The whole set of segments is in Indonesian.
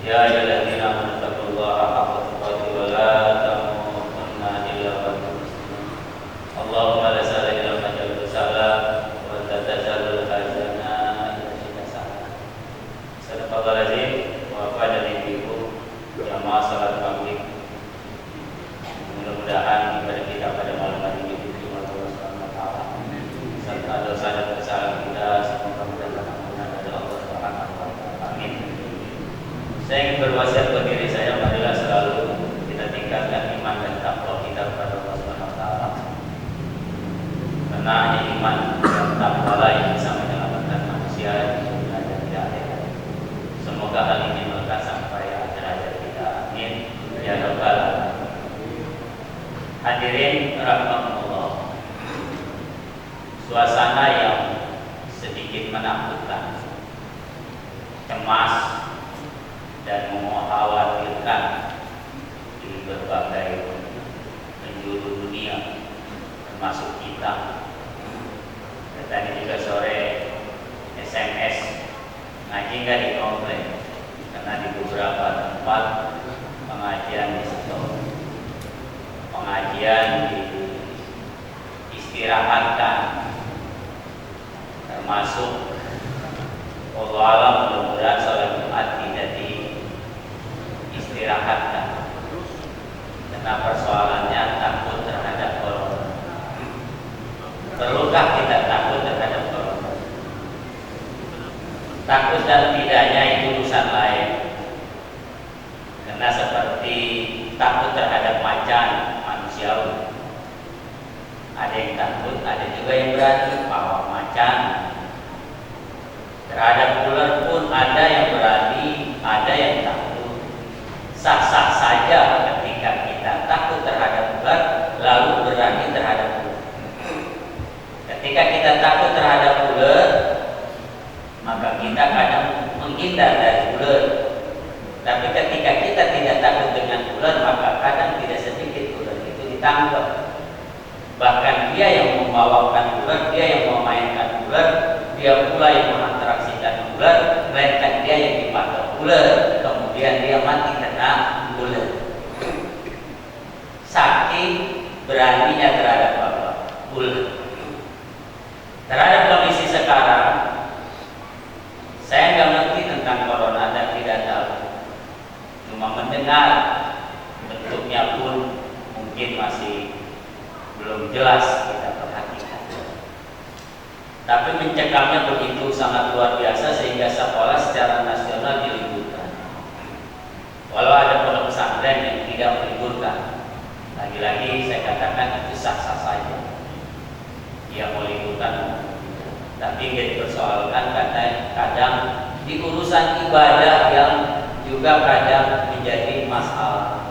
يا أيها الذين آمنوا اتقوا الله حق تقاته ولا تموتن إلا وأنتم مسلمون اللهم لا سهل إلا ما جعلته سهلا وأنت تجعل الحزن إذا شئت سهلا. صدق الله العظيم وفادani ibu jamaah salat maghrib. Mudah-mudahan ibadah kita pada malam hari ini diterima Allah Subhanahu wa taala. Serta dosa dan kesalahan kita semoga mendapat ampunan dari Allah Subhanahu wa taala. Amin. Saya ingin berwasiat buat diri saya, marilah selalu kita tingkatkan iman dan takwa kita kepada Allah Subhanahu wa taala. Karena hanya iman dan takwa lah yang bisa menyelamatkan manusia di dunia dan di akhirat. Semoga hal ini melekat sampai akhir hayat kita. Amin. Ya rabbal alamin. Hadirin rahmatullah. Suasana yang sedikit menakutkan, cemas dan mengkhawatirkan di berbagai penjuru dunia, termasuk kita. Tadi juga sore SMS ngaji nggak di komplek, karena di beberapa tempat pengajian di situ, pengajian diistirahatkan, termasuk Allah alam mudah-mudahan sholat Jumat tidak diistirahatkan karena persoalannya takut terhadap corona. Perlukah kita takut terhadap corona? Takut dan tidaknya itu urusan lain. Karena seperti takut terhadap macan manusiawi, ada yang takut, ada juga yang berani pawang macan. Terhadap ular pun ada yang berani, ada yang takut. Sah-sah saja ketika kita takut terhadap ular lalu berani terhadap ular. Ketika kita takut terhadap ular, maka kita kadang menghindar dari ular. Tapi ketika kita tidak takut dengan ular, maka kadang tidak sedikit ular itu ditangkap. Bahkan dia yang membawakan ular, dia yang memainkan ular, dia pula yang menginteraksikan ular, melainkan dia yang dipatok ular, kemudian dia mati kena ular. Saking beraninya terhadap apa? Ular. Terhadap kondisi sekarang, saya nggak ngerti tentang corona dan tidak tahu, cuma mendengar, bentuknya pun mungkin masih belum jelas kita perhatikan. Tapi mencekamnya begitu sangat luar biasa sehingga sekolah secara nasional diliburkan. Walau ada pondok pesantren yang tidak meliburkan, lagi-lagi saya katakan itu sah-sah saja. Dia mau liburkan, tapi dia dipersoalkan kadang di urusan ibadah yang juga kadang menjadi masalah.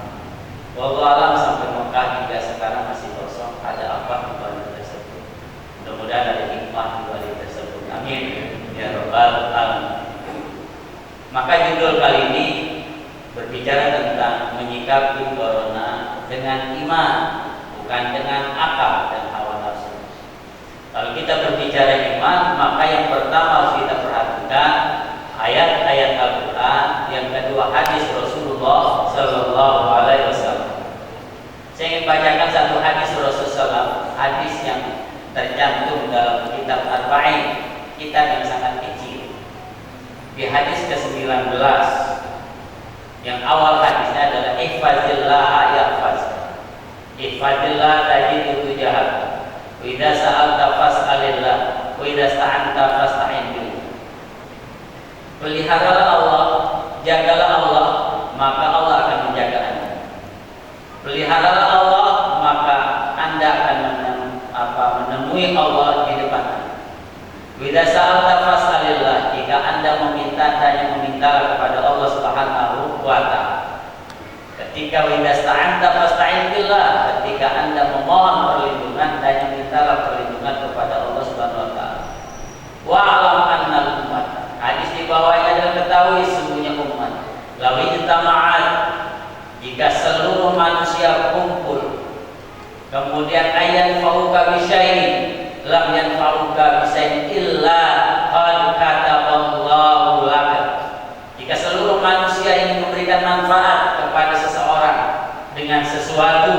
Wallahu alam sampai Mekah hingga sekarang masih kosong. Ada apa di balik tersebut? Mudah-mudahan ada hikmah di balik tersebut. Amin ya rabbal alamin. Maka judul kali ini berbicara tentang menyikapi corona dengan iman, bukan dengan akal dan hawa nafsu. Kalau kita berbicara iman, maka yang pertama harus kita perhatikan ayat-ayat Al-Quran, yang kedua hadis Rasulullah Sallallahu Alaihi Wasallam. Saya ingin bacakan satu hadis Rasulullah, hadis yang tercantum dalam kitab Arba'in, kitab yang sangat kecil. Di hadis ke-19, yang awal hadisnya adalah ihfazillah yahfazka, ihfazillah tajidhu tujahaka, wa idza sa'alta fas'alillah, wa idza sta'anta fasta'in billah. Peliharalah Allah, jagalah Allah, maka Allah akan menjaga Anda. Peliharalah Allah, maka Anda akan menemui Allah di depan Anda. Idza sa'alta fas'alillah, jika Anda meminta, hanya memintalah kepada Allah Subhanahu wa taala. Ketika idza sta'anta fasta'in billah, ketika Anda memohon perlindungan, hanya mintalah perlindungan kepada Allah Subhanahu wa taala. Wa 'alam annal ummah, hadis di bawahnya adalah ketahui sesungguhnya umat, law ijtama'at, jika seluruh manusia kumpul, kemudian ayat fauka bisyai'in, lam yanfa'uka bisyai'in illa qad kataballahu laka. Jika seluruh manusia ingin memberikan manfaat kepada seseorang dengan sesuatu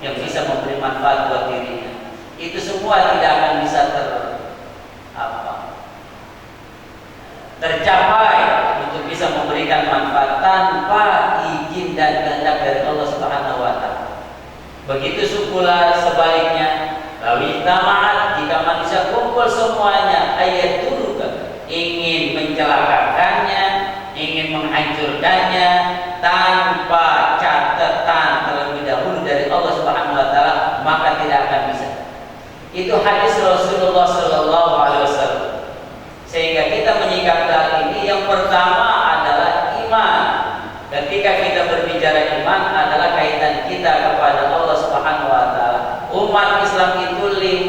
yang bisa memberi manfaat buat dirinya, itu semua tidak akan bisa tercapai untuk bisa memberikan manfaat tanpa izin dan kehendak dari Allah Subhanahu wa taala. Begitu pula sebaliknya, lawi tama'at, jika manusia kumpul semuanya ayat turuka, ingin mencelakakannya, ingin menghancurkannya tanpa catatan terlebih dahulu dari Allah Subhanahu wa taala, maka tidak akan bisa. Itu hadis Rasulullah sallallahu alaihi wasallam. Sehingga kita menyikapi hal ini, yang pertama adalah iman. Ketika kita berbicara iman adalah kaitan kita kepada Allah Subhanahu wa taala. Umat Islam itu 5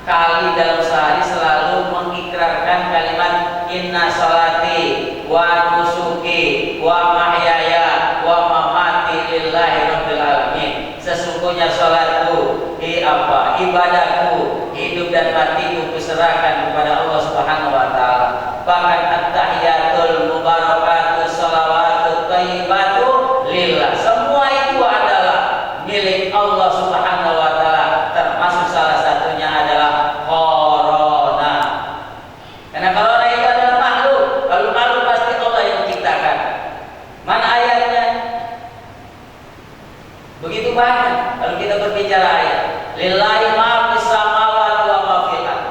kali dalam sehari selalu mengikrarkan kalimat inna salati wa nusuki wa mahyaya wa mamati lillahi rabbil alamin. Sesungguhnya salatku, ibadahku, hidup dan matiku kuserahkan kepada Allah Subhanahu wa taala. Bahkan at-tahiyatul mubarakatus shalawatut thayyibatu lillah. Semua itu adalah milik Allah Subhanahu wa taala, termasuk salah satunya adalah corona. Karena corona itu adalah makhluk. Kalau makhluk pasti Allah yang menciptakan. Mana ayatnya? Begitu banyak kalau kita berbicara ayat. Lillahi ma fis samawati wa ma fil ardh.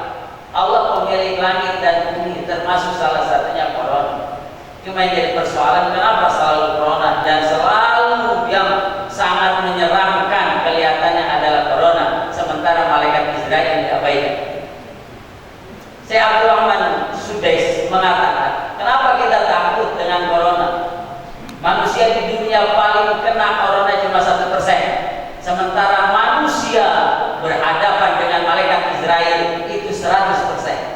Allah pemilik langit dan bumi, termasuk salah satunya corona. Cuma yang jadi persoalan, kenapa selalu corona dan selalu yang sangat menyeramkan kelihatannya adalah corona, sementara malaikat Israel diabaikan. Syekh Abdul Rahman Sudais mengatakan, kenapa kita takut dengan corona? Manusia di dunia paling kena corona cuma 1%, sementara manusia berhadapan dengan malaikat Israel itu 100%.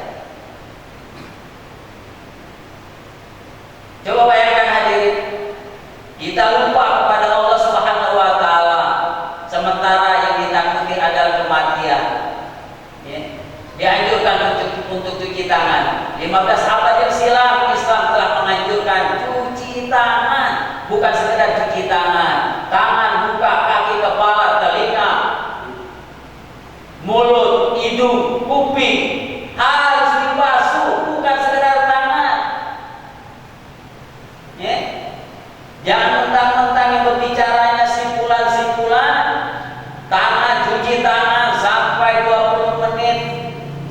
Coba bayangkan hadirin, kita lupa kepada Allah Subhanahu wa taala, sementara yang ditakuti adalah kematian. Ya. Dianjurkan untuk cuci tangan. 15 abad yang silam Islam telah menganjurkan cuci tangan, bukan sekedar cuci tangan, tangan, muka, kaki, kepala, telinga, mulut, hidung, kuping harus dibasuh, bukan sekedar tangan. Ya. Jangan mentang-mentang yang berbicaranya simpulan-simpulan. Tangan, cuci tangan sampai 20 menit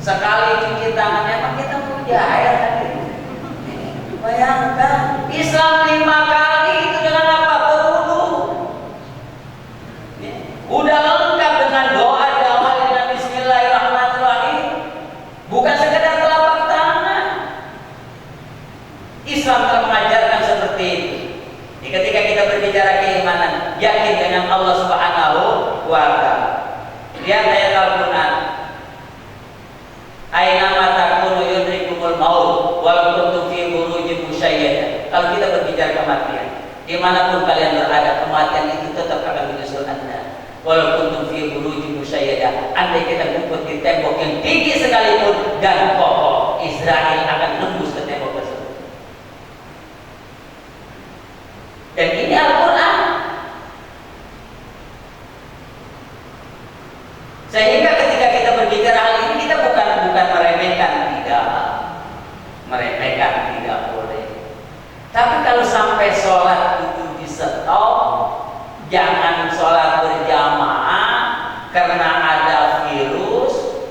sekali cuci tangan. Emang kita punya air tadi? Bayangkan Islam 5 kali itu dengan apa? Berwudu. Udah lengkap dengan doa diawali dengan Bismillahirrahmanirrahim. Bukan sekedar telapak tangan. Islam telah mengajarkan seperti itu. Ketika kita berbicara keimanan, yakin dengan Allah Subhanahu wa taala. Lihat ayat Al-Qur'an. Aina ma takunu yudrikumul maut walau kuntum fi burujin musyayyadah. Kalau kita berbicara kematian, dimanapun kalian berada, kematian itu tetap akan menyusul Anda. Walau kuntum fi burujin musyayyadah. Andai kita ngumpul di tembok yang tinggi sekalipun dan kokoh, Israel akan nembus ke tembok tersebut. Dan ini Al-Quran. Sehingga ketika kita berbicara hal ini, kita bukan meremehkan, tidak boleh. Tapi kalau sampai sholat itu di stop, jangan sholat berjamaah karena ada virus.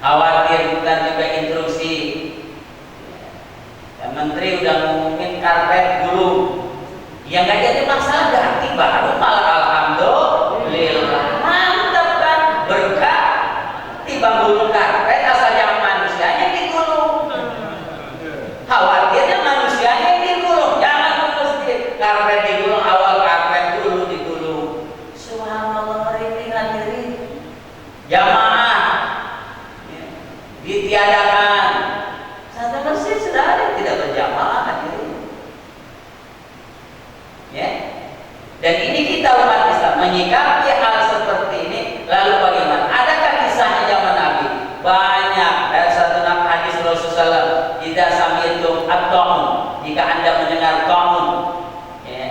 Khawatir bukan juga instruksi. Dan Menteri udah ngumumin karpet gulung. Yang gak jadi masalah ganti baru, malah alhamdulillah. Mantap kan, berkah. Tiba gulung karpet asal yang manusianya digulung. Khawatirnya manusianya yang digulung, jangan mesti karpet digulung, awal karpet dulu digulung. Subhanallah, merinding hadirin. Jamaah ditiadakan. Satu masjid sudah ada tidak berjamaah hadirin. Ya. Dan ini kita umat Islam menyikapi hal seperti ini. Lalu bagaimana? Adakah kisahnya zaman Nabi? Banyak. Dari satu hadis Rasulullah, "Idza sami'tum at-ta'un jika Anda mendengar qaun, ya,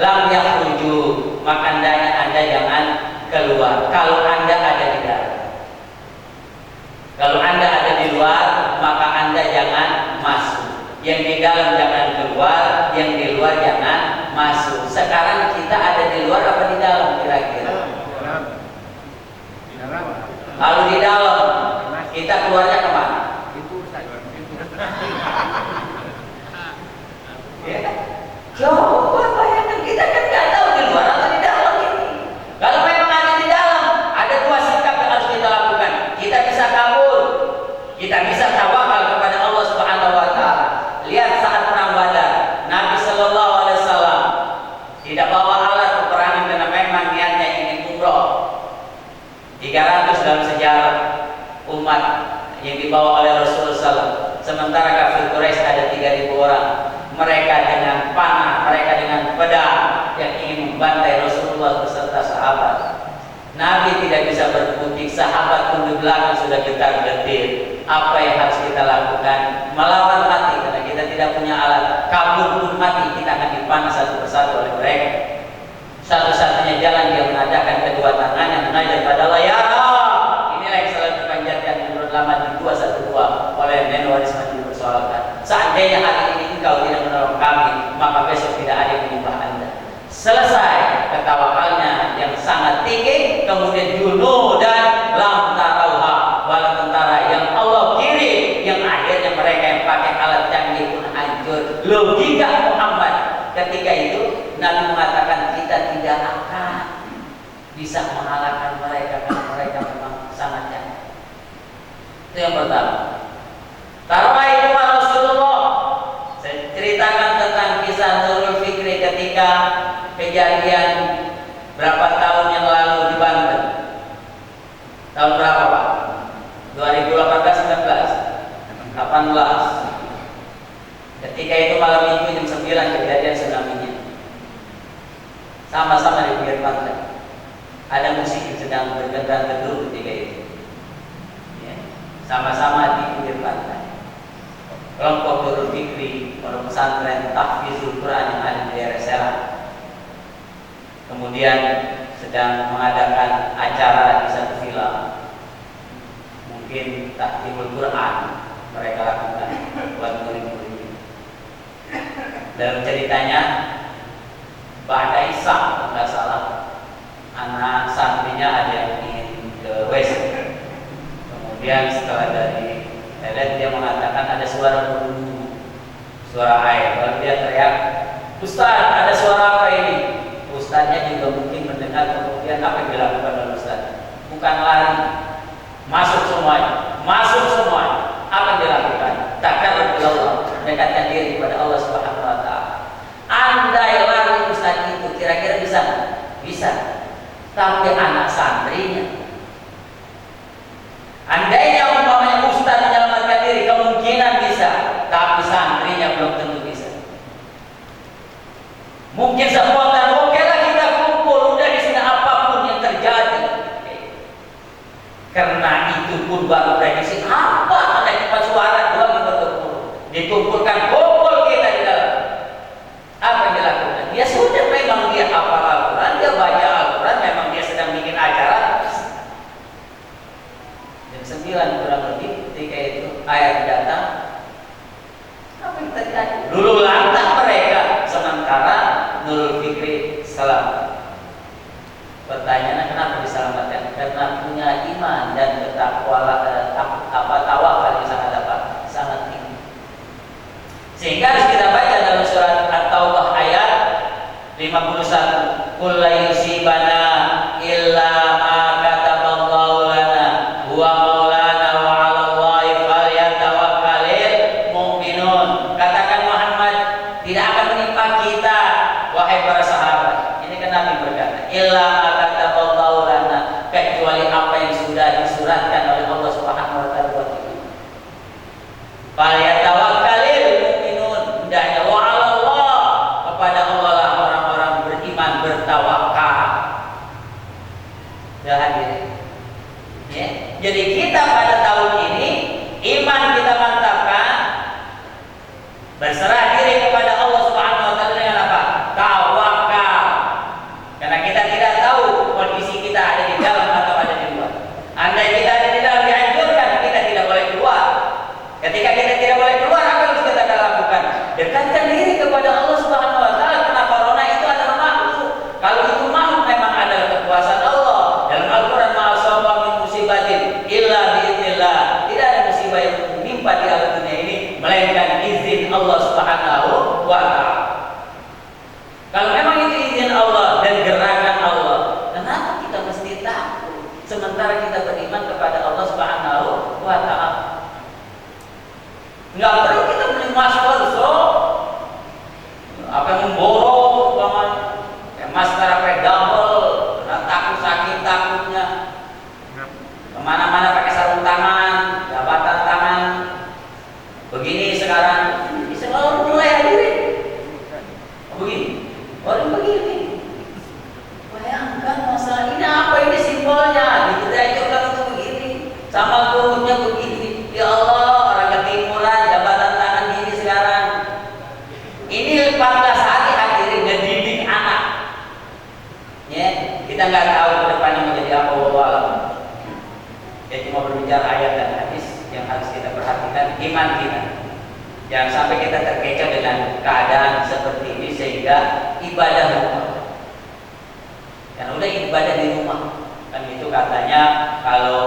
lam yakhruju, maka Anda jangan keluar. Kalau Anda ada di dalam. Kalau Anda ada di luar, maka Anda jangan masuk. Yang di dalam jangan keluar, yang di luar jangan masuk. Sekarang kita ada di luar apa di dalam kira-kira? Kalau di dalam, kita keluarnya kemana? Ya. Coba bayangkan, kita kan nggak tahu di luar atau di dalam ini. Kalau memang ada di dalam, ada dua sikap yang harus kita lakukan. Kita bisa kabur, kita bisa tawakal kepada Allah Subhanahu Wa Taala. Lihat saat perang Badar, Nabi Shallallahu Alaihi Wasallam tidak bawa alat peperangan karena memang niatnya ingin umroh. 300 dalam sejarah umat yang dibawa oleh Rasulullah SAW. Sementara kafir Quraisy ada 3.000 orang. Mereka dengan panah, mereka dengan pedang yang ingin membantai Rasulullah beserta sahabat. Nabi tidak bisa berkutik, sahabat pun di belakang sudah getar-getir. Apa yang harus kita lakukan? Melawan mati karena kita tidak punya alat. Kabur pun mati, kita akan dipanah satu persatu oleh mereka. Satu-satunya jalan dia menadahkan kedua tangannya menajat pada layar. Inilah yang selalu dipanjatkan menurut Laman 212 oleh Menwaris Mandi bersoalkan. Seandainya hari ini engkau tidak menolong kami, maka besok tidak ada yang menyembah Anda. Selesai ketawakalnya yang sangat tinggi, kemudian Junud dan lam tarauha, bala tentara yang Allah kirim, yang akhirnya mereka yang pakai alat canggih pun hancur. Logika Muhammad ketika itu, Nabi mengatakan kita tidak akan bisa mengalahkan mereka karena mereka memang sangat canggih. Itu yang pertama. Tarawih itu Rasulullah. Saya ceritakan tentang kisah Nurul Fikri ketika kejadian berapa tahun yang lalu di Banten. Tahun berapa Pak? 2018, 19, 18. Ketika itu malam minggu jam 9 kejadian tsunami-nya. Sama-sama di pinggir pantai. Ada musik yang sedang bergendang teduh ketika itu. Ya. Sama-sama di pinggir pantai. Kelompok Nurul Fikri, pondok pesantren Tahfizul Quran yang ada di daerah Serang. Kemudian sedang mengadakan acara di satu villa. Mungkin Tahfizul Quran mereka lakukan buat murid-murid. Dalam ceritanya, Ba'da Isya nggak salah, anak santrinya ada yang ingin ke WC. Kemudian setelah dari toilet dia mengatakan ada suara bunyi, suara air. Lalu dia teriak, Ustaz, ada suara apa ini? Ustaznya juga mungkin mendengar. Kemudian apa yang dilakukan oleh Ustaz? Bukan lari, masuk semuanya, masuk semuanya. Apa yang dilakukan? Takarrub ila Allah, mendekatkan diri kepada Allah Subhanahu Wa Taala. Andai lari Ustaz itu kira-kira bisa? Bisa. Tapi anak santrinya, andainya umpamanya Ustaz menyelamatkan diri, kemungkinan bisa. Tapi santrinya belum tentu bisa. Mungkin spontan, oke lah kita kumpul, udah di sini apapun yang terjadi. Karena itu pun baru prediksi apa ada cepat suara dua berkumpul, dikumpulkan kumpul kita di dalam. Apa yang dilakukan? Dia sudah memang dia hafal Al-Quran, dia baca Al-Quran, memang dia sedang bikin acara. Jam 9 kurang lebih ketika itu air datang. Apa yang terjadi? Lulu lantak mereka, sementara Nurul Fikri selamat. Pertanyaannya kenapa diselamatkan? Karena punya iman dan tawakal yang sangat tinggi. Sehingga harus kita baca dalam surat At-Taubah ayat 51. Qul la yusibana illa ma kataballahu lana huwa maulana wa 'ala Allahi falyatawakkalul mu'minun. Katakan Muhammad, tidak akan menimpa kita wahai para sahabat. Ini kan Nabi berkata, illa ma kataballahu lana, kecuali apa yang sudah disuratkan oleh Allah Subhanahu wa taala buat kita. Falyatawakkalul mu'minun, hendaknya wa 'ala Allah, kepada Allah lah orang-orang beriman bertawakal. Ya hadirin. Ya. Jadi kita pada tahun ini iman kita mantapkan, berserah Dekatkan diri kepada Allah Subhanahu wa taala karena corona itu adalah makhluk. Kalau itu makhluk memang adalah kekuasaan Allah. Dalam Al-Qur'an ma'asaba min musibatin illa biidznillah. Tidak ada musibah yang menimpa di alam dunia ini melainkan izin Allah Subhanahu wa taala. Kalau memang itu izin Allah dan gerakan Allah, kenapa kita mesti takut sementara kita beriman kepada Allah Subhanahu wa taala? Enggak perlu kita beli masker, so apa memborong umpama masker apa double, takut sakit takutnya. Kemana-mana pakai sarung tangan, jabatan tangan. Begini sekarang, bisa orang mulai hadirin. Begini, orang begini. Bayangkan masalah ini apa ini simbolnya? Gitu aja orang itu begini, sama gurutnya begini. Ya Allah, orang ketimuran, jabatan tangan gini sekarang. Ini 14 hari hadirin ngedidik anak. Ya, kita nggak tahu ke depannya menjadi apa wallahu. Ya cuma berbicara ayat dan hadis yang harus kita perhatikan iman kita. Jangan sampai kita terkecoh dengan keadaan seperti ini sehingga ibadah lupa. Dan udah ibadah di rumah. Kan itu katanya kalau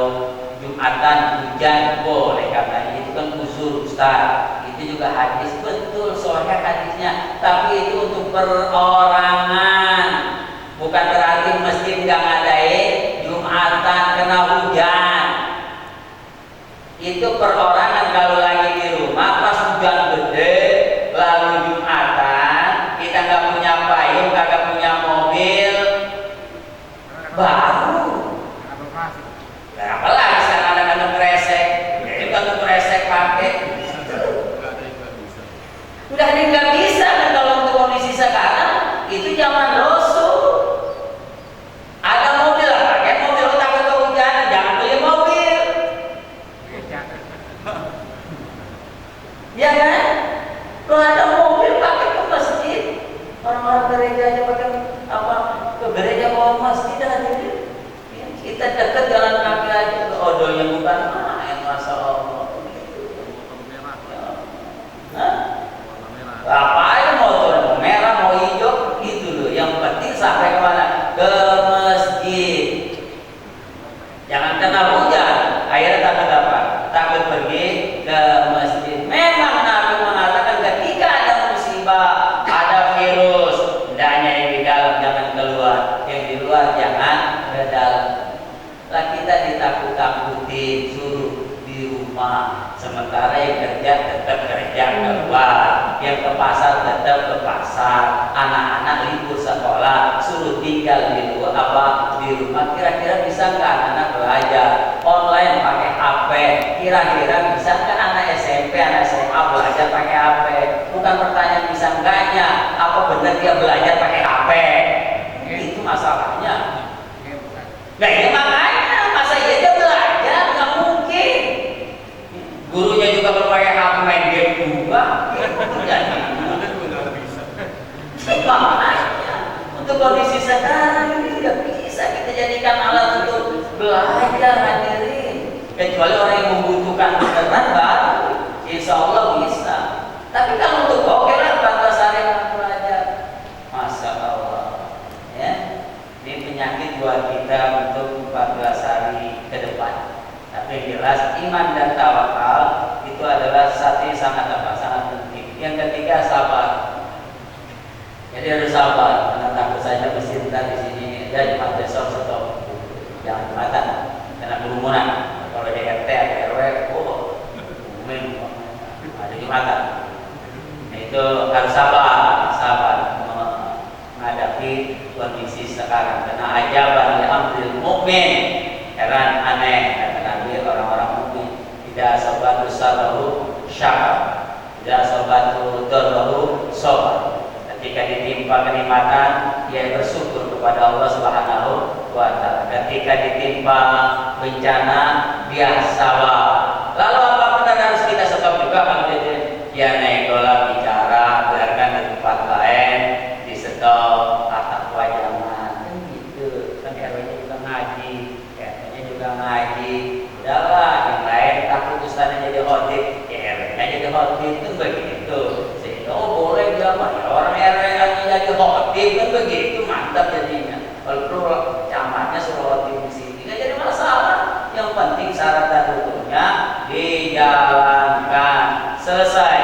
Jumatan hujan boleh katanya itu kan uzur Ustaz. Itu juga hadis betul soalnya hadisnya. Tapi itu untuk perorangan. Bukan berarti mesti nggak ngadain Jumatan kena hujan. Itu perorangan kalau lagi di rumah pas hujan gede lalu Jumatan kita nggak punya payung, kagak punya mobil baru. Apalagi sekarang ada kantong kresek, jadi kantong kresek pakai. Udah nggak bisa kan kalau untuk kondisi sekarang itu zaman Rasul. Ada mobil pakai mobil, takut kehujanan jangan beli mobil. Ya kan? Kalau ada mobil pakai ke masjid, orang-orang gereja aja pakai apa? Ke gereja bawa masjid hadirin. Kita dekat jalan kaki aja ke odolnya bukan main, masya Allah. Ngapain motor merah mau hijau gitu loh. Yang penting sampai kemana? Ke masjid. Jangan kena hujan. Akhirnya takut apa? Takut pergi ke masjid. Memang Nabi mengatakan ketika ada musibah, ada virus, hendaknya yang di dalam jangan keluar, yang di luar jangan ke dalam. Lah kita ditakut-takutin suruh di rumah, sementara yang kerja tetap kerja keluar, yang ke pasar tetap ke pasar, anak-anak libur sekolah suruh tinggal di luar apa di rumah. Kira-kira bisa nggak anak belajar online pakai HP? Kira-kira bisa nggak anak SMP, anak SMA belajar pakai HP? Bukan pertanyaan bisa enggaknya, apa benar dia belajar pakai HP? Itu masalahnya. Nah ya makanya masa iya dia belajar nggak mungkin. Gurunya juga berpakai HP main game juga. Makanya untuk kondisi sekarang ini tidak bisa kita jadikan alat untuk belajar hadirin. Kecuali orang yang membutuhkan beneran baru, insya Allah bisa. Tapi kalau untuk oke lah 14 hari belajar, masya Allah. Ya, ini penyakit buat kita untuk 14 hari ke depan. Tapi yang jelas iman dan tawakal itu adalah satu yang sangat penting. Yang ketiga sabar. Jadi harus sabar. Karena takut saja mesin di sini ya Jumat besok stop. Jangan Jumatan karena kerumunan. Kalau di RT ada RW, ada Jumatan. Nah, itu harus sabar menghadapi kondisi sekarang. Karena ajaban li amril mukmin. Heran aneh kata Nabi, orang-orang mukmin tidak sabatu sabaru syakar, tidak sabatu darbahu sabar. Ketika ditimpa kenikmatan, ia bersyukur kepada Allah Subhanahu wa taala. Ketika ditimpa bencana, dia sabar. Lalu apa benar harus kita stop juga Bang Dede? Ya naik dolar bicara, biarkan di tempat lain, di stop atap wajangan. Kan gitu. Kan RW-nya juga ngaji, RT-nya juga ngaji. Udahlah, yang lain takut ustaznya jadi khotib, ya RW-nya jadi khotib itu begitu. Sehingga begitu mantap jadinya. Kalau perlu camatnya suruh di sini nggak jadi masalah. Yang penting syarat dan rukunnya dijalankan. Selesai.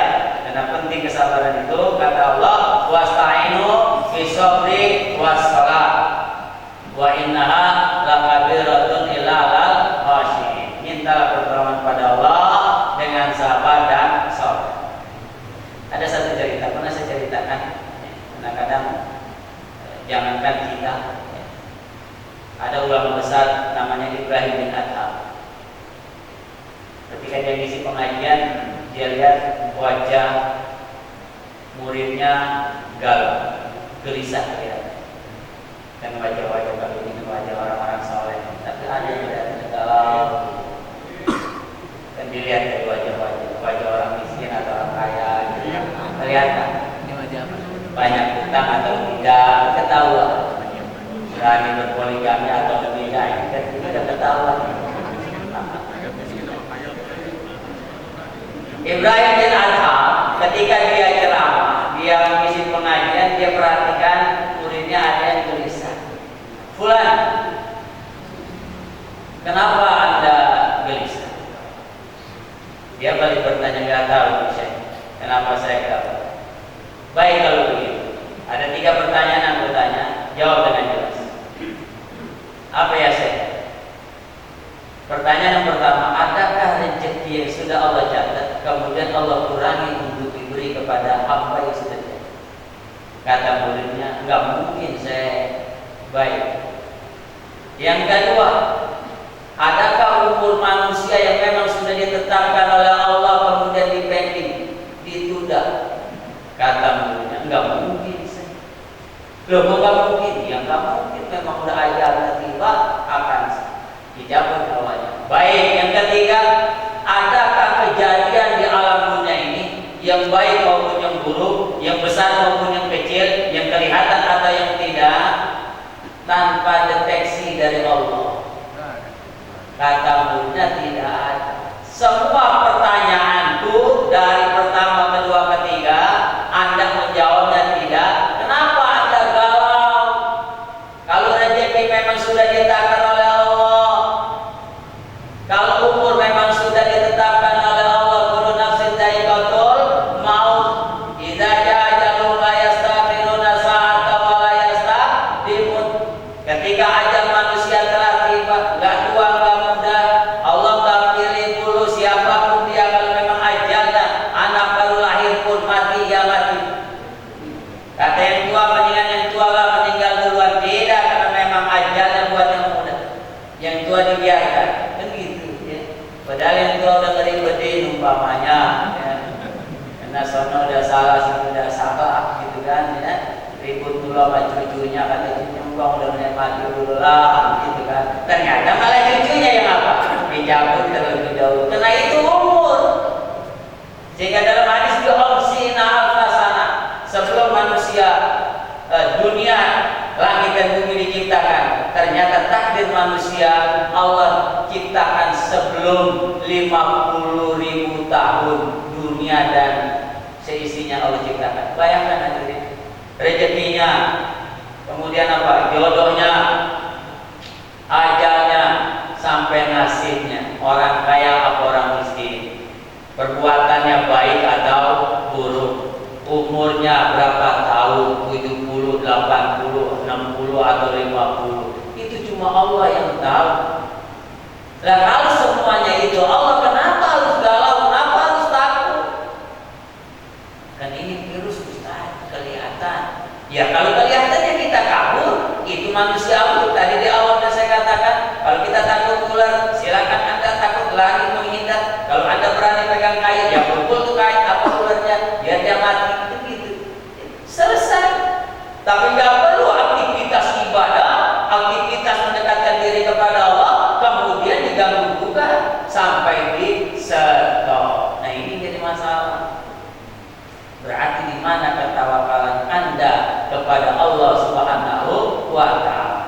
Karena penting kesabaran itu kata Allah, wasta'inu bisabri wassalah. Wa innaha lakabiratun illa alal khashiyin. Mintalah pertolongan pada Allah dengan sabar dan sabar. Ada satu cerita pernah saya ceritakan. Kadang-kadang jangankan kita, ada ulama besar namanya Ibrahim bin Adham. Ketika dia ngisi pengajian, dia lihat wajah muridnya galau, gelisah kelihatan. Dan wajah-wajah kali ini wajah orang-orang soleh, tapi ada yang tidak galau. Dan dilihat dari wajah orang miskin atau orang kaya, kelihatan banyak utang atau tidak, ketahuan. Berani berpoligami atau tidak, tidak ketahuan. Ibrahim bin Adham ketika dia ceramah, dia mengisi pengajian, dia perhatikan muridnya ada yang gelisah. Fulan, kenapa Anda gelisah? Dia balik bertanya, nggak tahu saya. Kenapa saya tahu? Baik kalau begitu. Ada 3 pertanyaan yang bertanya, jawab dengan jelas. Apa ya saya? Pertanyaan yang pertama, adakah rezeki yang sudah Allah catat kemudian Allah kurangi untuk diberi kepada hamba yang sudah catat? Kata muridnya, nggak mungkin saya baik. Yang kedua, adakah umur manusia yang memang sudah ditetapkan oleh Allah kemudian dipending, ditunda? Kata muridnya, nggak mungkin saya. Loh, kok nggak mungkin? Ya nggak mungkin, memang udah ajalnya tiba akan dijawab awalnya. Baik, yang ketiga, adakah kejadian di alam dunia ini yang baik maupun yang buruk, yang besar maupun yang kecil, yang kelihatan atau yang tidak, tanpa deteksi dari Allah? Kata muridnya, tidak ada. Semua pertanyaanku dari pertama, kedua, ketiga, Anda menjawabnya tidak. Kenapa Anda galau? Kalau rezeki memang sudah ditetapkan oleh Allah, kalau umur memang sudah ditetapkan oleh Allah, kullu nafsin dha'iqatul maut, idza jaa ajalun la yastakhiruna sa'atan wa la yastaqdimun. Ketika ajal manusia telah tiba, enggak tua enggak muda, Allah enggak pilih dulu siapapun dia. Kalau memang ajalnya, anak baru lahir pun mati, ya mati. Kata yang tua, mendingan yang tua lah meninggal duluan. Tidak, karena memang ajalnya buat yang muda. Yang tua dibiarkan. Padahal yang tua udah ngeribetin umpamanya, ya. Karena sono udah salah, sini udah salah, gitu kan, ya. Ribut dulu sama cucunya, kata cucunya udah menikmati dulu lah, gitu kan. Ternyata malah cucunya yang apa? Dicabut terlebih dahulu. Karena itu umur. Sehingga dalam hadis itu omsina al-fasana, sebelum manusia dunia, langit dan bumi diciptakan, ternyata takdir manusia Allah ciptakan sebelum 50.000 tahun dunia dan seisinya Allah ciptakan. Bayangkan hadirin, rezekinya, kemudian apa? Jodohnya, ajalnya, sampai nasibnya. Orang kaya apa orang miskin, perbuatannya baik atau buruk, umurnya berapa tahun, 70, 80, 60 atau 50. Itu cuma Allah yang tahu. Nah, kalau semuanya itu Allah, kenapa harus galau? Kenapa harus takut? Kan ini virus Ustaz, kelihatan. Ya kalau kelihatannya kita kabur, itu manusiawi. Tadi di awal saya katakan, kalau kita takut ular, silakan Anda takut lari menghindar. Kalau Anda berani pegang kain, ya pukul tuh kain apa ularnya, biar dia mati. Begitu. Selesai. Tapi nggak perlu aktivitas ibadah, aktivitas mendekatkan diri kepada Allah, kemudian diganggu juga sampai di stop. Nah ini jadi masalah. Berarti di mana ketawakalan Anda kepada Allah Subhanahu wa Ta'ala?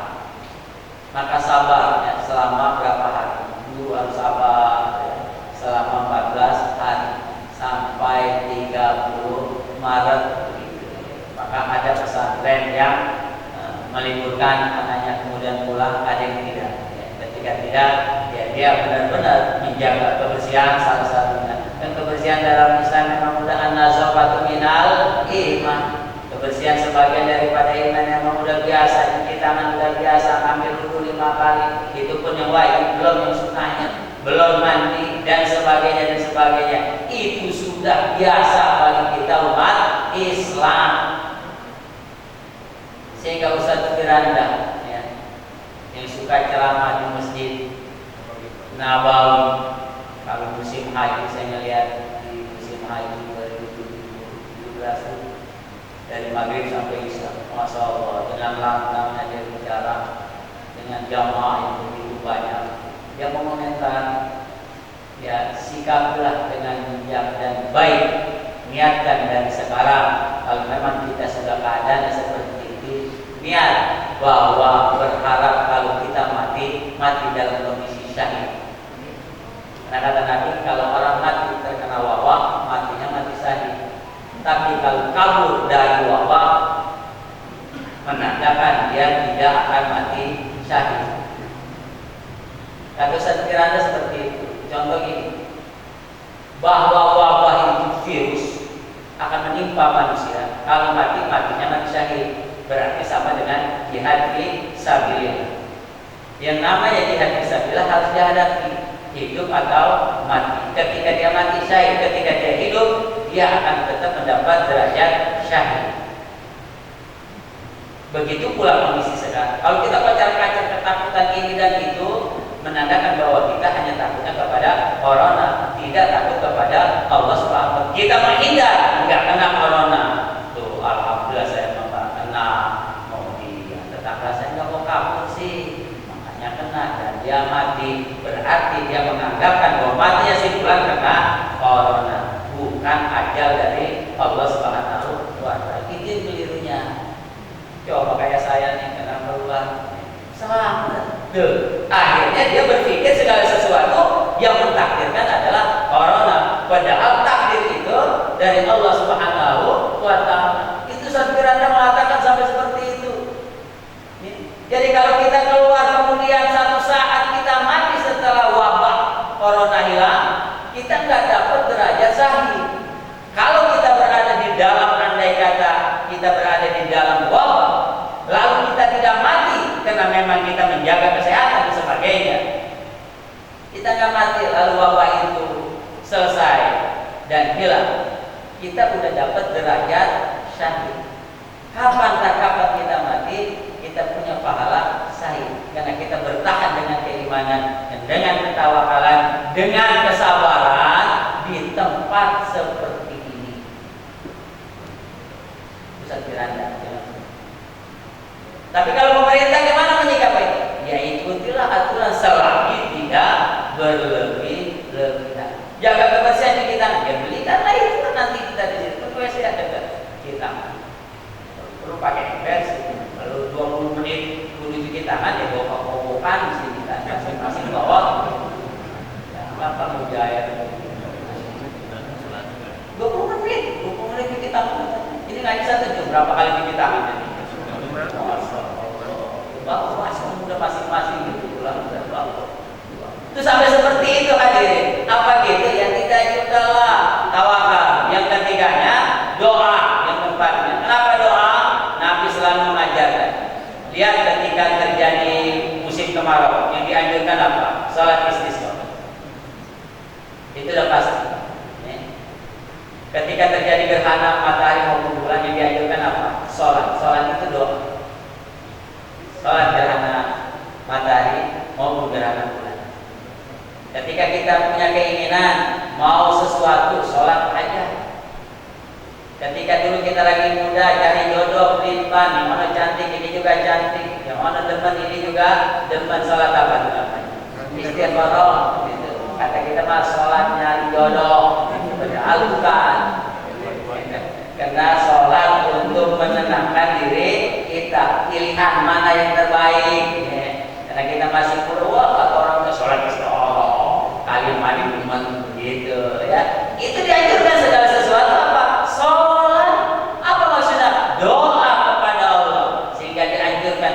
Maka sabar ya, selama berapa hari? Dulu harus sabar ya, selama 14 hari sampai 30 Maret. Maka ada pesantren yang meliburkan anaknya kemudian pulang, ada yang tidak. Ya, ketika tidak, ya dia benar-benar menjaga kebersihan salah satunya. Dan kebersihan dalam Islam memang udah an-nazafatu minal iman. Kebersihan sebagian daripada iman yang memang udah biasa, cuci tangan udah biasa, ambil wudu 5 kali, itu pun yang wajib, belum yang sunnahnya, belum mandi dan sebagainya. Itu sudah biasa bagi kita umat Islam. Sehingga Ustaz Firanda ya, yang suka ceramah di masjid Nabawi, kalau musim haji saya lihat di musim haji 2017 dari maghrib sampai isya, masya Allah, dengan lantangnya dia bicara dengan jamaah yang begitu banyak. Dia mengomentar, ya sikaplah dengan bijak dan baik, niatkan dari sekarang. Kalau memang kita sudah keadaan seperti itu, niat bahwa berharap kalau kita mati dalam kondisi syahid. Karena kata Nabi, kalau orang mati terkena wabak, matinya mati syahid. Tapi kalau kabur dari wabak, menandakan dia tidak akan mati syahid. Kata Ustaz Firanda seperti itu. Contoh ini, bahwa wabah itu virus akan menimpa manusia. Kalau matinya mati syahid. Berarti sama dengan jihad fi sabilillah. Yang namanya jihad fi sabilillah harus dihadapi, hidup atau mati. Ketika dia mati syahid, ketika dia hidup, dia akan tetap mendapat derajat syahid. Begitu pula kondisi sekarang. Kalau kita kocar-kacir ketakutan ini dan itu, menandakan bahwa kita hanya takutnya kepada corona, tidak takut kepada Allah Subhanahu. Kita menghindar nggak kena corona. Tuh, alhamdulillah saya nggak kena. Kemudian tetangga saya nggak mau kabur sih, makanya kena dan dia mati. Berarti dia menganggapkan bahwa matinya si fulan kena corona, bukan ajal dari Allah Subhanahu wa Ta'ala. Itu kelirunya. Coba kayak saya nih kena keluar, selamat. Akhirnya dia berpikir segala sesuatu yang mentakdirkan adalah corona, padahal takdir itu dari Allah Subhanahu wa Ta'ala. Itu Ustaz Firanda mengatakan sampai seperti itu. Jadi kalau kita keluar kemudian satu saat kita mati setelah wabah corona hilang, kita nggak dapat derajat syahid. Kalau kita berada di dalam, andai kata kita berada di dalam wabah, lalu kita tidak mati karena memang kita menjaga kesehatan dan sebagainya, kita nggak mati lalu wabah itu selesai dan hilang, kita udah dapat derajat syahid. Kapan kita mati, kita punya pahala syahid karena kita bertahan dengan keimanan dan dengan ketawakalan, dengan kesabaran di tempat seperti ini. Ustaz Firanda. Tapi kalau pemerintah gimana menyikapi itu? Ya ikutilah aturan selagi tidak berlebih-lebihan. Jaga kebersihan di kita. Ya belikanlah itu kan nanti kita di situ. WC ada kita. Perlu pakai ember sih. Kalau 20 menit kudu cuci tangan ya bawa-bawakan di sini kan masing-masing bawa. Ya apa mau jaya? 20 menit cuci tangan. Ini nggak bisa tuh berapa kali cuci tangan ini? Bawa udah masing-masing gitu pulang udah bawa. Itu sampai seperti itu hadirin. Apa gitu? Yang tidak juga lah tawakal. Yang ketiganya doa. Yang keempatnya. Kenapa doa? Nabi selalu mengajarkan. Lihat ketika terjadi musim kemarau, yang dianjurkan apa? Salat istisqa. Itu udah pasti. Ketika terjadi gerhana matahari maupun bulan, yang dianjurkan apa? Salat itu doa. Salat gerhana matahari maupun gerhana bulan. Ketika kita punya keinginan mau sesuatu, sholat aja. Ketika dulu kita lagi muda cari jodoh, pelimpan, yang mana cantik ini juga cantik, yang mana demen ini juga demen, sholat apa itu namanya? Istighfarah. Gitu. Kata kita mah sholat nyari jodoh, padahal bukan. Karena sholat untuk menenangkan diri kita, pilihan mana yang terbaik. Ya. Karena kita masih purwa, kata orang itu sholat istiqoroh, kalian mandi cuman begitu, ya. Itu dianjurkan segala sesuatu apa? Sholat. Apa maksudnya? Doa kepada Allah. Sehingga dianjurkan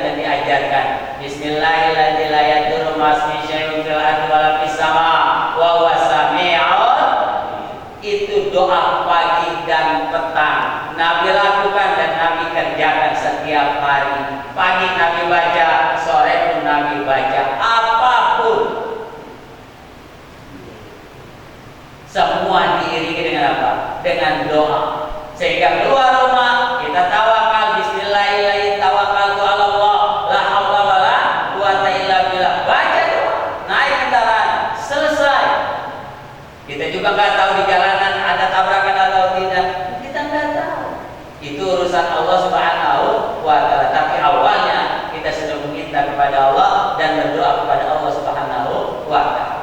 dengan doa. Sehingga keluar rumah kita tawakal, bismillahirrahmanirrahim, tawakkaltu 'ala Allah, la haula wala quwata illa billah. Baca doa, naik kendaraan, selesai. Kita juga nggak tahu di jalanan ada tabrakan atau tidak. Kita nggak tahu. Itu urusan Allah Subhanahu wa Ta'ala. Tapi awalnya kita sudah meminta kepada Allah dan berdoa kepada Allah Subhanahu wa Ta'ala.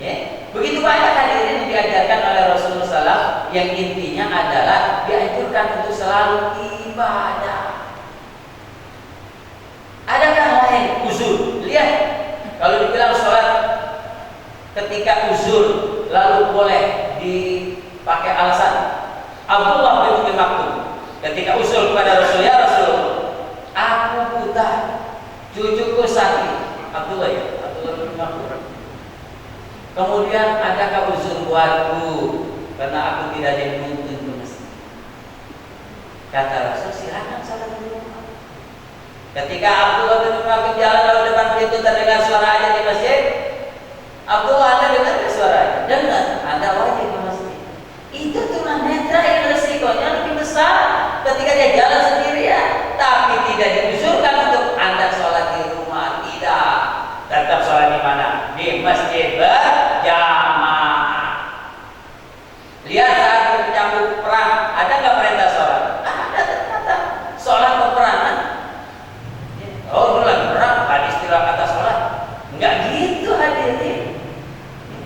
Ya, begitu banyak hadirin yang diajarkan oleh Rasulullah SAW yang intinya adalah dianjurkan untuk selalu ibadah. Adakah lain uzur? Lihat, kalau dibilang sholat ketika uzur lalu boleh dipakai alasan. Abdullah bin Ummi Maktum ketika usul kepada Rasul, ya Rasul, aku buta, cucuku sakit. Abdullah bin Ummi Maktum. Kemudian adakah uzur buatku karena aku tidak dituntun ke masjid? Kata Rasul, silakan salat di rumah. Ketika Abdullah bin Ummi Maktum jalan lalu depan pintu terdengar suara azan di masjid, Abdullah, Anda dengar suara? Dengar. Anda wajib ke masjid. Itu tunanetra yang resikonya lebih besar ketika dia jalan sendirian, tapi tidak diusulkan untuk Anda sholat di rumah. Tidak, tetap sholat di mana? Di masjid berjamaah. Lihat saat berkecamuk perang, ada nggak perintah sholat? Ada ternyata. Sholat peperangan. Oh, itu lagi perang, ada istilah kata sholat. Enggak gitu hadirin.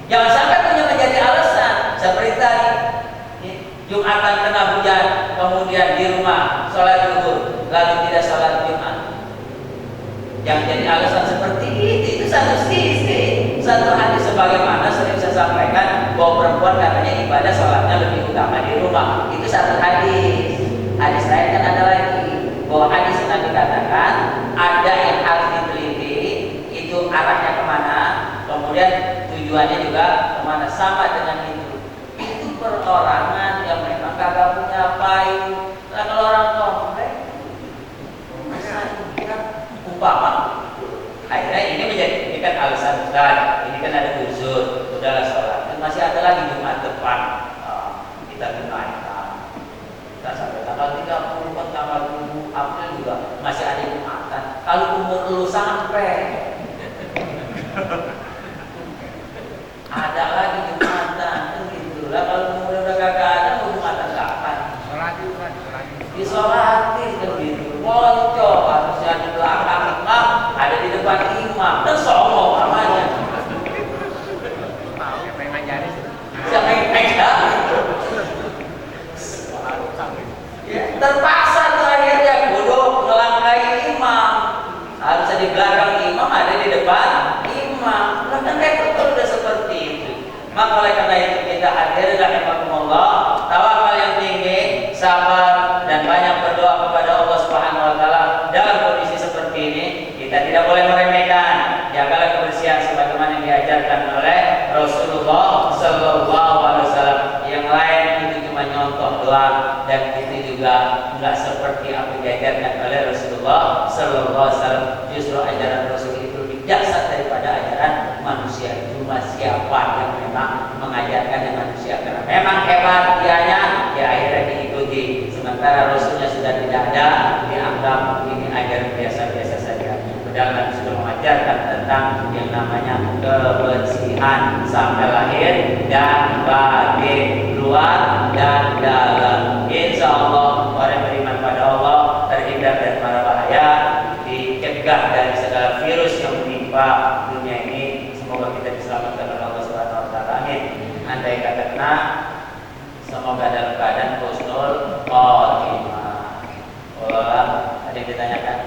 Jangan sampai punya menjadi alasan seperti tadi. Jumatan kena hujan, kemudian di rumah sholat zuhur, lalu tidak sholat Jumat. Yang jadi alasan seperti itu satu sisi. Satu hadis sebagaimana sering saya sampaikan bahwa perempuan katanya ibadah sholatnya lebih utama di rumah. Itu satu hadis. Hadis lain kan ada lagi bahwa hadis yang dikatakan ada yang harus diteliti, itu arahnya kemana, kemudian tujuannya juga kemana, sama dengan itu. Itu perorangan yang memang kagak punya payung. Nah, kalau orang komplek, umpama, akhirnya ini menjadikan alasan besar. Ini kan ada uzur, udahlah sholat. Dan masih ada lagi Jumat depan, kita tunaikan. Kita sampai tanggal 30, tanggal 7 April juga masih ada Jumatan. Kalau umur lu sampai, ada lagi Jumatan, gitu lah. Kalau umur udah kagak ada, mau Jumatan kapan? Disolatin begitu, bocor harusnya di belakang imam, ada di depan imam, dan songong namanya. Siapa yang ngajarin? Siapa yang pegang? Ya, terpaksa tuh akhirnya bodoh melangkahi imam. Harusnya di belakang imam, ada di depan imam. Lah kan repot kalau udah seperti itu. Maka oleh karena itu kita hadir rahimakumullah, tawakal yang tinggi, sabar dan banyak berdoa kepada Allah Subhanahu wa Ta'ala dalam kondisi seperti ini. Kita tidak boleh meremehkan. Jagalah kebersihan sebagaimana yang diajarkan oleh Rasulullah Sallallahu Alaihi Wasallam. Yang lain itu cuma nyontoh doang, dan itu juga enggak seperti apa yang diajarkan oleh Rasulullah Sallallahu Alaihi Wasallam. Justru ajaran Rasul itu lebih dahsyat daripada ajaran manusia. Cuma siapa yang memang mengajarkan yang manusia, karena memang hebat dianya, ya akhirnya diikuti. Sementara Rasulnya sudah tidak ada, dianggap ini ajaran biasa-biasa saja. Padahal Nabi sudah mengajarkan tentang yang namanya kebersihan sampai lahir dan batin, luar dan dalam. Insya Allah orang beriman pada Allah terhindar dari para bahaya, dicegah dari segala virus yang menimpa dunia ini. Semoga kita diselamatkan oleh Allah Subhanahu wa Ta'ala. Amin. Andai kata kena, semoga dalam keadaan husnul khotimah. Ada yang ditanyakan?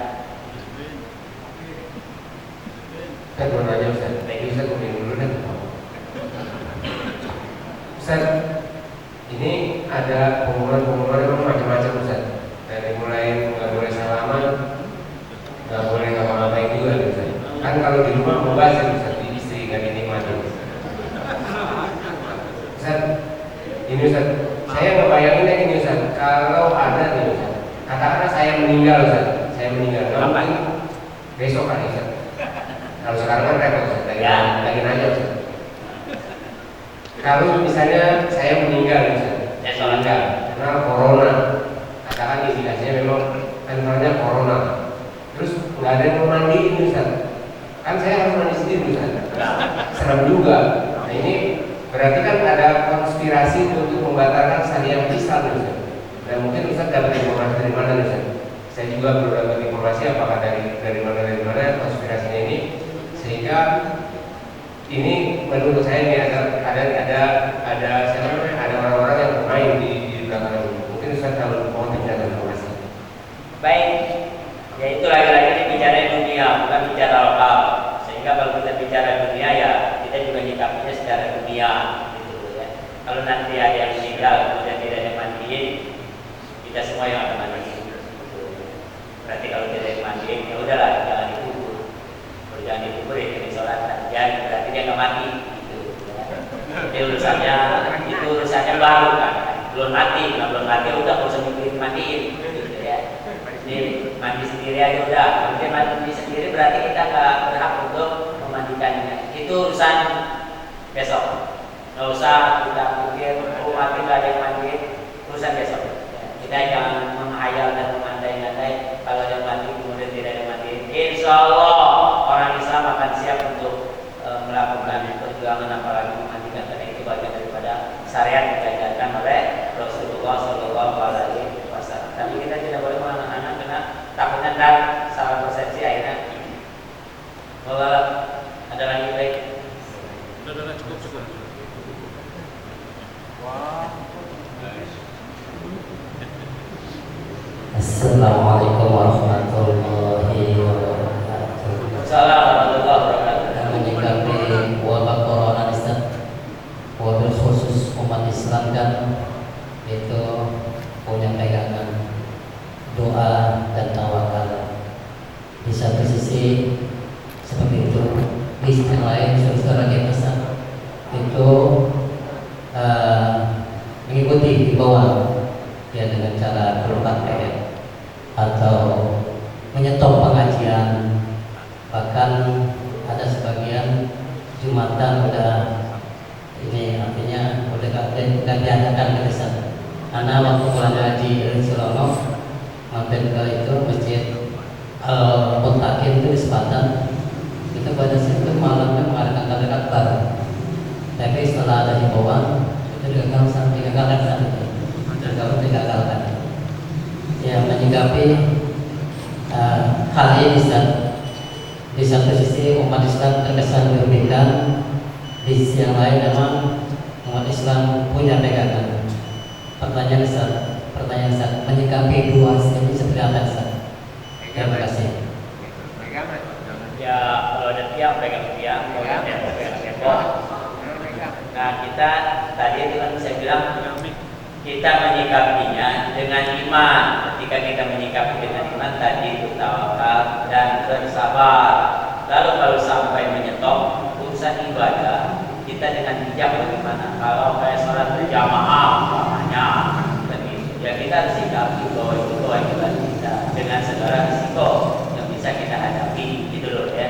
Saya mau nanya Ustaz, Ustaz mungkin dulu deh. Ustaz, ini ada pengumuman-pengumuman yang macam-macam Ustaz. Dari mulai nggak boleh salaman, nggak boleh ngapa-ngapain juga Ustaz. Kan kalau di rumah mubazir Ustaz, istri nggak dinikmati. Ustaz, ini Ustaz, saya nggak bayangin lagi nih Ustaz. Kalau ada nih Ustaz, katakanlah saya meninggal Ustaz, nggak mungkin besok kan Ustaz. Kalau sekarang kan repot Ustaz, lagi nanya Ustaz. Kalau misalnya saya meninggal Ustaz, Ya sholat. Karena corona, katakan indikasinya memang antaranya corona. Terus nggak ada yang mau mandiin Ustaz. Kan saya harus mandi sendiri Ustaz. Serem juga. Nah ini berarti kan ada konspirasi untuk membatalkan syariat Islam Ustaz. Dan mungkin Ustaz dapat informasi dari mana Ustaz? Saya juga belum dapat informasi apakah dari mana konspirasinya ini, sehingga ini menurut saya ini ada orang-orang yang bermain di belakang ini. Mungkin Ustaz kalau mau tidak informasi. Baik, ya itu lagi-lagi ini bicara dunia, bukan bicara lokal. Sehingga kalau kita bicara dunia ya kita juga nyikapinya secara dunia, gitu ya. Kalau nanti ada yang meninggal kemudian tidak ada yang mandiin, kita semua yang akan mandiin. Gitu. Berarti kalau tidak ada yang mandiin, ya udahlah jangan dikubur. Kalau jangan dikubur ya jadi sholat jangan berarti dia nggak mati. Gitu. Ya. Jadi urusannya baru kan, belum mati, belum mati udah nggak usah mandiin. Jadi mandi sendiri aja udah. Kemudian mandi sendiri berarti kita nggak berhak untuk memandikannya. Itu urusan besok. Nggak usah kita pikir mati nggak ada yang mandi. Urusan besok. Ya, kita jangan menghayal dan mengandai-andai kalau ada yang mandi kemudian tidak ada yang mandi. Insya Allah orang Islam akan siap untuk melakukan perjuangan apalagi memandikan, karena itu bagian daripada syariat yang diajarkan oleh Rasulullah SAW. Tapi kita tidak boleh menganak-anak kena takutnya dan salah persepsi akhirnya. Bahwa ada lagi baik. Udah cukup. Assalamualaikum warahmatullahi wabarakatuh. Assalamualaikum warahmatullahi wabarakatuh. Menyikapi wabah corona wabil khusus umat Islam kan itu punya pegangan doa dan tawakal. Di satu sisi seperti itu, di sisi lain saudara kita itu mengikuti himbauan ya dengan cara berpakaian atau menyetop pengajian, bahkan ada sebagian jumatan udah ini artinya udah diadakan ke sana. Anak waktu pulang haji dari Sulono mampir ke itu masjid Al-Mutakin itu di Selatan. Itu pada situ malamnya mengadakan takbir akbar. Tapi setelah ada himbauan itu digagalkan. Ya menyikapi hal ini di satu sisi umat Islam terkesan dirugikan, di sisi yang lain memang umat Islam punya pegangan. Pertanyaan Ustaz, menyikapi dua ini seperti apa Ustaz? Terima kasih. Ya kalau ada tiang pegang tiang, kalau ada tembok pegang tembok. Nah kita tadi itu kan saya bilang kita menyikapinya dengan iman. Ketika kita menyikapi dengan iman tadi itu tawakal dan bersabar. Lalu kalau sampai menyetop urusan ibadah, kita dengan bijak bagaimana? Kalau kayak sholat berjamaah umpamanya, ya kita harus sikapi bahwa itu kewajiban kita dengan segala risiko yang bisa kita hadapi, gitu loh ya.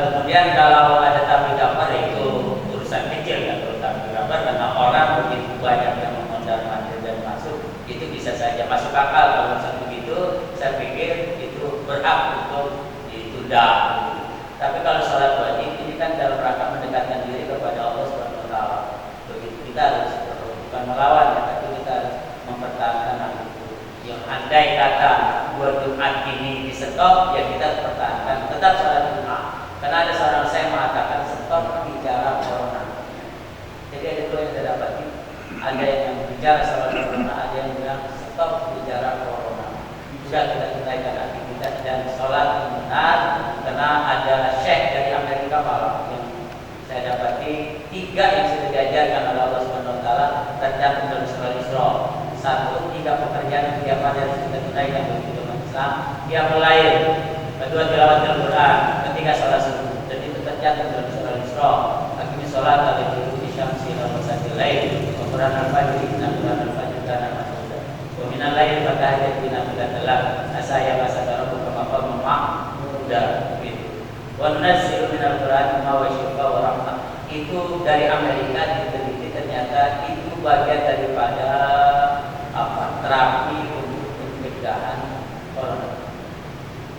Kemudian kalau ada tablik akbar itu urusan kecil ya, kalau tablik akbar karena orang begitu banyak yang mondar-mandir dan masuk, itu bisa saja masuk akal. Kalau urusan begitu, saya pikir itu berhak untuk ditunda. Tapi kalau sholat wajib ini kan dalam rangka mendekatkan diri kepada Allah Subhanahu wa taala. Begitu kita harus bukan melawan ya, tapi kita harus mempertahankan hal itu. Yang andai kata buat Jumat ini di stop, ya kita harus pertahankan tetap sholat Jumat. Karena ada seorang saya mengatakan stop bicara corona. Jadi ada dua yang saya dapati. Ada yang bicara soal corona, ada yang bilang stop bicara corona. Sudah kita tunaikan aktivitas dan sholat yang benar. Karena ada syekh dari Amerika malah yang saya dapati 3 yang sudah diajarkan oleh Allah Subhanahu wa taala tercantum dalam surah Isra. 1, 3 pekerjaan yang tiap hari harus kita tunaikan bagi umat Islam. Yang lain, kedua tilawat Al-Quran, ketiga sholat subuh. Dan itu tercantum dalam surah Isra. Akhirnya sholat al-Qur'an syamsi wa masatil lail. Quran al-Fajr inna Quran al-Fajr kana masuda. Wa minal lail fatahajjat bina billatillah. Asa ya masada rabbuka maqam mudah gitu. Wa nunazzilu minal Qur'ani ma huwa syifaa wa rahmah. Itu dari Amerika diteliti ternyata itu bagian daripada terapi untuk pencegahan corona.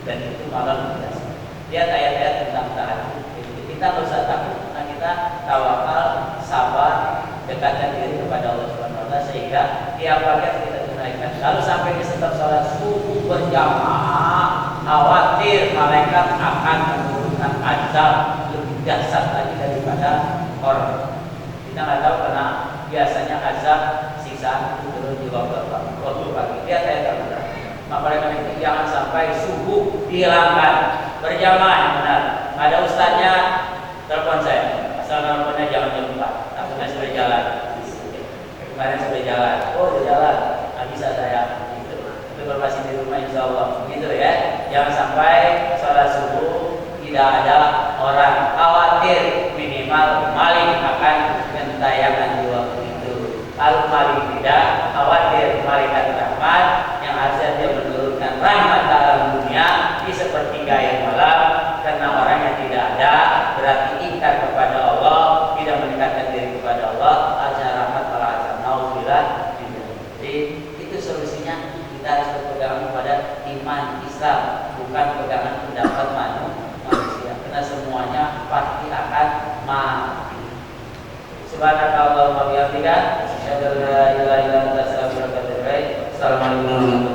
Dan itu malah biasa. Lihat ayat-ayat tentang tahajud. Kita nggak usah takut, kita tawakal, sabar, dekatkan diri kepada Allah Subhanahu Wa Taala sehingga tiap pagi kita tunaikan. Lalu sampai di setiap sholat subuh berjamaah, khawatir malaikat akan menurunkan azab lebih dahsyat lagi daripada orang. Kita nggak tahu karena biasanya azab sisa turun di waktu pagi. Lihat ayat terakhir. Maka oleh karena itu jangan sampai subuh dihilangkan. Berjamaah yang benar. Ada ustadznya, telepon saya. Asal teleponnya jangan jam 4. Takutnya sudah jalan. Kemarin sudah jalan. Oh sudah jalan. Nggak bisa saya. Gitu. Tapi kalau masih di rumah insya Allah. Gitu ya. Jangan sampai sholat subuh tidak ada orang. Khawatir minimal maling akan gentayangan di waktu itu. Kalau maling tidak, khawatir malaikat rahmat yang harusnya dia menurunkan rahmat dalam dunia di sepertiga yang malam, karena orang yang tidak ada berarti ingkar kepada Allah, tidak mendekatkan diri kepada Allah, azza rahmat wala azza nauzubillah. Jadi itu solusinya, kita harus berpegang pada iman Islam, bukan pegangan pendapat manusia, karena semuanya pasti akan mati. Subhanakallahumma wa bihamdika asyhadu an la ilaha illa anta astaghfiruka wa atubu ilaik. Assalamualaikum warahmatullahi wabarakatuh.